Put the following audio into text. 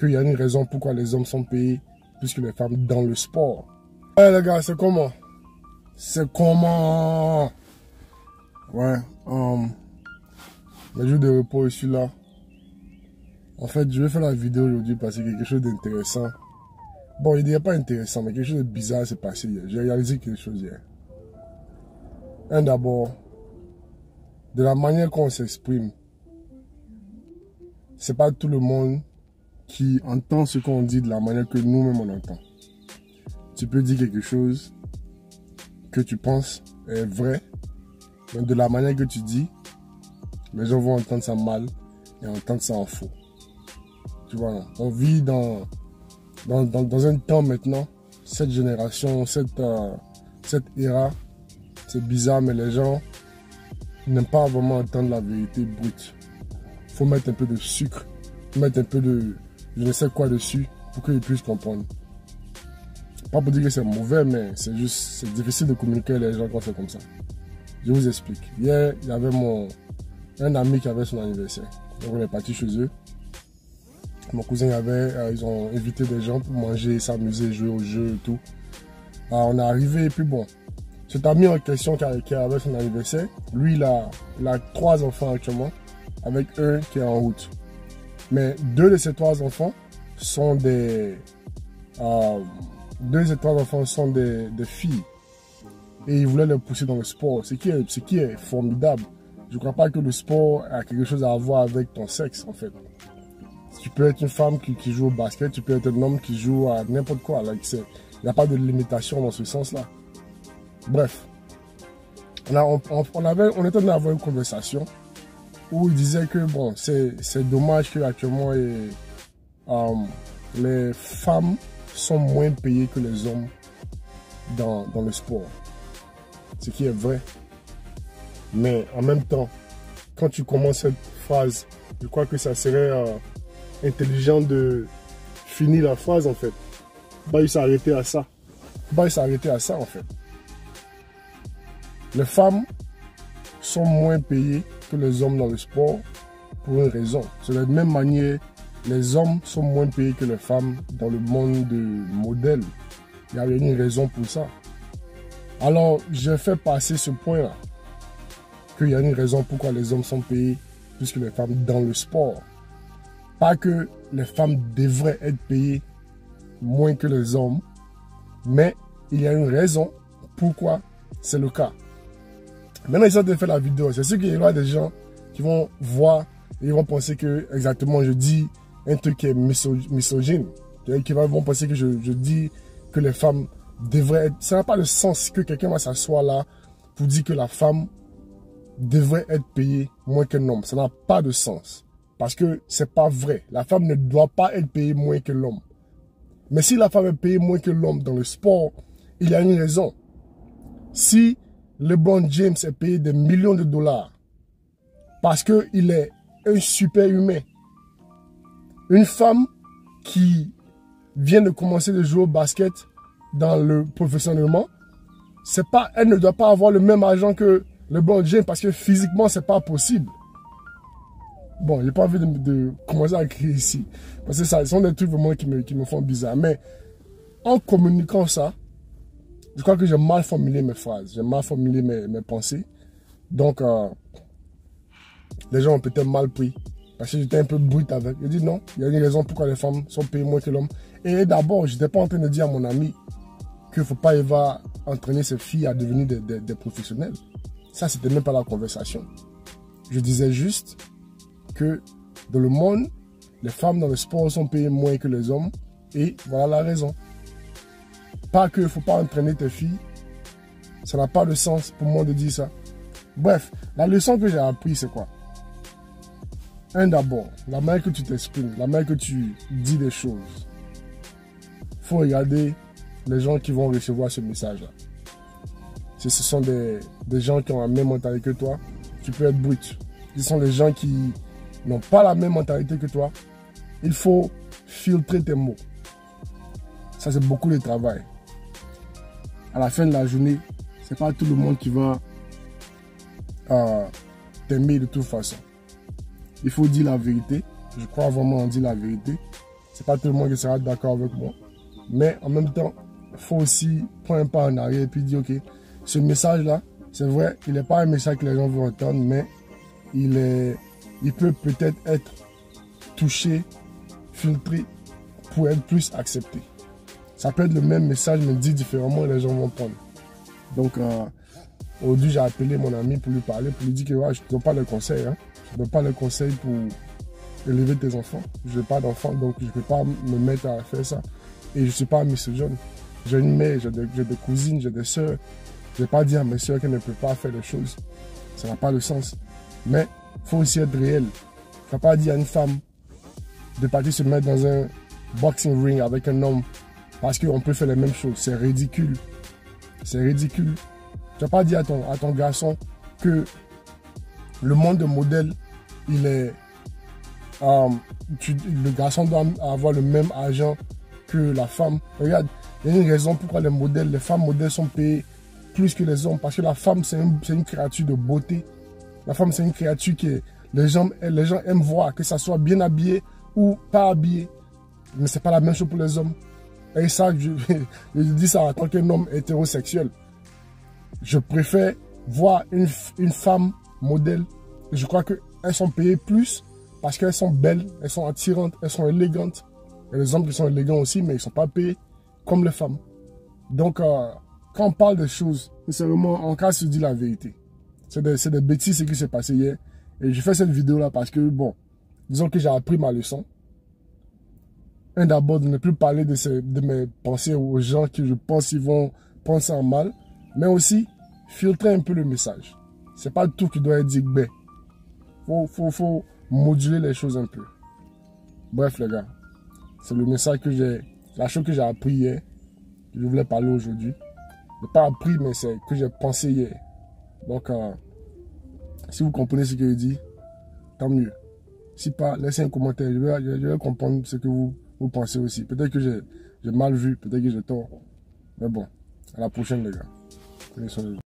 qu'il y a une raison pourquoi les hommes sont payés plus que les femmes dans le sport. Ouais les gars, c'est comment? C'est comment? Ouais, le jour de repos, je suis là. En fait, je vais faire la vidéo aujourd'hui parce que quelque chose d'intéressant. Bon, il n'est pas intéressant, mais quelque chose de bizarre s'est passé hier. J'ai réalisé quelque chose hier. D'abord, de la manière qu'on s'exprime, c'est pas tout le monde qui entend ce qu'on dit de la manière que nous-mêmes on entend. Tu peux dire quelque chose que tu penses est vrai, mais de la manière que tu dis, les gens vont entendre ça mal et entendre ça en faux. Tu vois, on vit dans un temps maintenant, cette génération, cette ère, c'est bizarre, mais les gens n'aiment pas vraiment entendre la vérité brute. Il faut mettre un peu de sucre, mettre un peu de je ne sais quoi dessus pour qu'ils puissent comprendre. Pas pour dire que c'est mauvais, mais c'est juste, c'est difficile de communiquer avec les gens quand c'est comme ça. Je vous explique. Hier, il y avait un ami qui avait son anniversaire. Donc on est parti chez eux. Mon cousin ils ont invité des gens pour manger, s'amuser, jouer au jeu et tout. Alors on est arrivé et puis bon, cet ami en question qui avait son anniversaire, lui il a 3 enfants actuellement, avec un qui est en route. Mais 2 de ces 3 enfants sont des filles. Et il voulait les pousser dans le sport, ce qui est formidable. Je ne crois pas que le sport a quelque chose à voir avec ton sexe, en fait. Tu peux être une femme qui joue au basket, tu peux être un homme qui joue à n'importe quoi. Il n'y a pas de limitation dans ce sens-là. Bref, on était en train d'avoir une conversation où il disait que bon, c'est dommage qu'actuellement les femmes sont moins payées que les hommes dans le sport. Ce qui est vrai. Mais en même temps, quand tu commences cette phrase, je crois que ça serait intelligent de finir la phrase en fait. Il s'arrêter à ça. Il s'arrêter à ça en fait. Les femmes sont moins payées que les hommes dans le sport pour une raison. C'est de la même manière, les hommes sont moins payés que les femmes dans le monde de modèle. Il y a une raison pour ça. Alors, j'ai fait passer ce point-là. Qu'il y a une raison pourquoi les hommes sont payés plus que les femmes dans le sport. Pas que les femmes devraient être payées moins que les hommes, mais il y a une raison pourquoi c'est le cas. Maintenant, ils ont fait la vidéo. C'est sûr qu'il y aura des gens qui vont voir et ils vont penser que exactement je dis un truc qui est misogyne. Qui vont penser que je dis que les femmes devraient être... Ça n'a pas de sens que quelqu'un va s'asseoir là pour dire que la femme devrait être payée moins qu'un homme. Ça n'a pas de sens. Parce que c'est pas vrai. La femme ne doit pas être payée moins que l'homme. Mais si la femme est payée moins que l'homme dans le sport, il y a une raison. Si LeBron James est payé des millions de dollars parce qu'il est un super humain, une femme qui vient de commencer de jouer au basket dans le professionnellement, elle ne doit pas avoir le même argent que LeBron James parce que physiquement, c'est pas possible. Bon, j'ai pas envie de commencer à crier ici. Parce que ça, ce sont des trucs vraiment qui me font bizarre. Mais en communiquant ça, je crois que j'ai mal formulé mes phrases. J'ai mal formulé mes pensées. Donc, les gens ont peut-être mal pris. Parce que j'étais un peu brut avec. J'ai dit non, il y a une raison pourquoi les femmes sont payées moins que l'homme. Et d'abord, je n'étais pas en train de dire à mon ami qu'il ne faut pas entraîner ses filles à devenir des professionnels. Ça, c'était même pas la conversation. Je disais juste que dans le monde, les femmes dans le sport sont payées moins que les hommes. Et voilà la raison. Pas qu'il ne faut pas entraîner tes filles. Ça n'a pas de sens pour moi de dire ça. Bref, la leçon que j'ai apprise, c'est quoi? D'abord, la manière que tu t'exprimes, la manière que tu dis des choses. Il faut regarder les gens qui vont recevoir ce message-là. Si ce sont des gens qui ont la même mentalité que toi, tu peux être brut. Ce sont des gens qui n'ont pas la même mentalité que toi. Il faut filtrer tes mots. Ça, c'est beaucoup de travail. À la fin de la journée, c'est pas tout le monde qui va t'aimer de toute façon. Il faut dire la vérité. Je crois vraiment en dire la vérité. C'est pas tout le monde qui sera d'accord avec moi. Mais en même temps, il faut aussi prendre un pas en arrière et puis dire, ok, ce message-là, c'est vrai, il n'est pas un message que les gens vont entendre, mais il peut peut-être être touché, filtré, pour être plus accepté. Ça peut être le même message, mais dit différemment, les gens vont prendre. Donc, aujourd'hui, j'ai appelé mon ami pour lui parler, pour lui dire que ouais, je ne te donne pas le conseil. Hein. Je ne donne pas le conseil pour élever tes enfants. Je n'ai pas d'enfants, donc je ne peux pas me mettre à faire ça. Et je ne suis pas misogyne. J'ai une mère, j'ai des cousines, j'ai des soeurs. Je ne vais pas dire à mes soeurs qu'elles ne peuvent pas faire des choses. Ça n'a pas de sens. Mais il faut aussi être réel. Il ne faut pas dire à une femme de partir se mettre dans un boxing ring avec un homme parce qu'on peut faire les mêmes choses. C'est ridicule. C'est ridicule. Tu ne vas pas dire à ton garçon que le monde de modèle, il est... le garçon doit avoir le même argent que la femme. Regarde, il y a une raison pourquoi les femmes modèles sont payées plus que les hommes. Parce que la femme, c'est une créature de beauté. La femme, c'est une créature que les gens aiment voir, que ça soit bien habillé ou pas habillé. Mais ce n'est pas la même chose pour les hommes. Et ça, je dis ça en tant qu'un homme hétérosexuel. Je préfère voir une femme modèle. Et je crois qu'elles sont payées plus parce qu'elles sont belles, elles sont attirantes, elles sont élégantes. Il y a des hommes qui sont élégants aussi, mais ils ne sont pas payés comme les femmes. Donc, quand on parle de choses, sincèrement, en cas, se dit la vérité. C'est des bêtises ce qui s'est passé hier. Et je fais cette vidéo-là parce que, bon, disons que j'ai appris ma leçon. D'abord, de ne plus parler de mes pensées aux gens qui, je pense, ils vont prendre ça en mal. Mais aussi, filtrer un peu le message. C'est pas tout qui doit être dit. Faut moduler les choses un peu. Bref, les gars. C'est le message la chose que j'ai appris hier. Que je voulais parler aujourd'hui. Je n'ai pas appris, mais c'est que j'ai pensé hier. Donc, si vous comprenez ce que je dis, tant mieux. Si pas, laissez un commentaire. Je vais comprendre ce que vous pensez aussi. Peut-être que j'ai mal vu, peut-être que j'ai tort. Mais bon, à la prochaine, les gars. Prenez soin de vous.